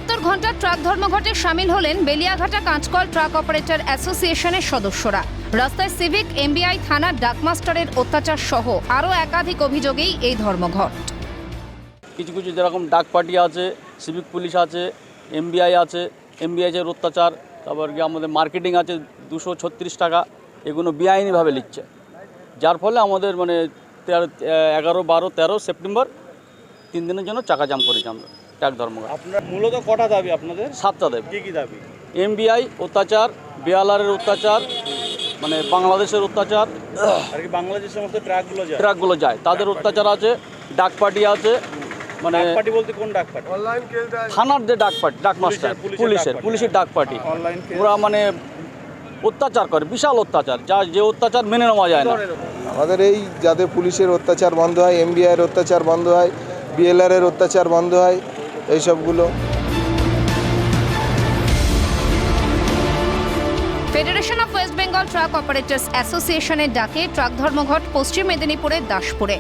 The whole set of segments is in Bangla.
72 ঘন্টা ট্রাক ধর্মঘটে সামিল হলেন বেলিয়াঘাটা কাঁচকল ট্রাক অপারেটর অ্যাসোসিয়েশনের সদস্যরা। রাস্তায় সিভিক, এমবিআই থানার ডাকমাস্টারের অত্যাচার সহ আরও একাধিক অভিযোগেই এই ধর্মঘট। কিছু কিছু যেরকম ডাক পার্টি আছে, সিভিক পুলিশ আছে, এমবিআই আছে, এমবিআইয়ের অত্যাচার, তারপর কি আমাদের মার্কেটিং আছে 236 টাকা, এগুলো বেআইনিভাবে লিখছে, যার ফলে আমাদের মানে 11, 12, 13 সেপ্টেম্বর 3 দিনের জন্য চাকা জাম করেছি আমরা ট্রাক ধর্মঘট। আপনার মূলত কটা দাবি আপনাদের? 7টা দাবি। কি কি দাবি? এমবিআই অত্যাচার, বিআরআরের অত্যাচার, মানে বাংলাদেশের অত্যাচার, আর কি বাংলাদেশের সমস্ত ট্রাকগুলো যায় তাদের অত্যাচার আছে, ডাক পার্টি আছে, মানে ডাক পার্টি বলতে কোন ডাক পার্টি? থানার যে ডাক পার্টি, ডাকমাস্টার, পুলিশের ডাক পার্টি, ওরা মানে অত্যাচার করে, বিশাল অত্যাচার, যে অত্যাচার মেনে নেওয়া যায় না। আমাদের এই যাতে পুলিশের অত্যাচার বন্ধ হয়, এমবিআইয়ের অত্যাচার বন্ধ হয়, বিএলআরের অত্যাচার বন্ধ হয়, এইসবগুলো। Federation of West Bengal truck operators অ্যাসোসিয়েশনের ডাকে ট্রাক ধর্মঘট পশ্চিম মেদিনীপুরের দাসপুরে।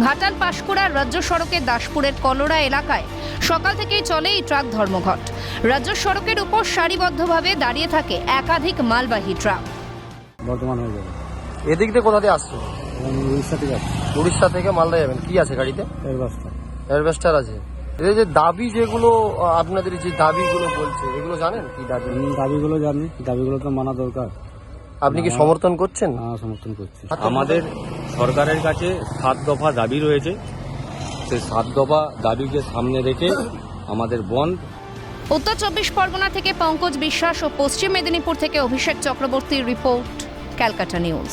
ঘাটাল পাঁশকুড়া রাজ্য সড়কের দাসপুরের কলোরা এলাকায় সকাল থেকেই চলে এই ট্রাক ধর্মঘট। রাজ্য সড়কের উপর সারিবদ্ধভাবে দাঁড়িয়ে থাকে একাধিক মালবাহী ট্রাক। বর্তমান হয়ে যাবে। এদিক দিয়ে কোথা দিয়ে আসছে? উড়িষ্যা থেকে আসছে। উড়িষ্যা থেকে মালদা যাবেন। কি আছে গাড়িতে? এয়ারবাসটা। এয়ারবেস্টার আছে। এই যে দাবি, যেগুলো আপনাদের যে দাবিগুলো বলছে, এগুলো জানেন কি দাবি? দাবিগুলো জানি, দাবিগুলো তো মানা দরকার। আপনি কি সমর্থন করছেন? সমর্থন করছি। আমাদের সরকারের কাছে 7 দফা দাবি রয়েছে, সেই 7 দফা দাবিকে সামনে রেখে আমাদের বন্ধ। উত্তর 24 পরগনা থেকে পঙ্কজ বিশ্বাস ও পশ্চিম মেদিনীপুর থেকে অভিষেক চক্রবর্তীর রিপোর্ট, ক্যালকাটা নিউজ।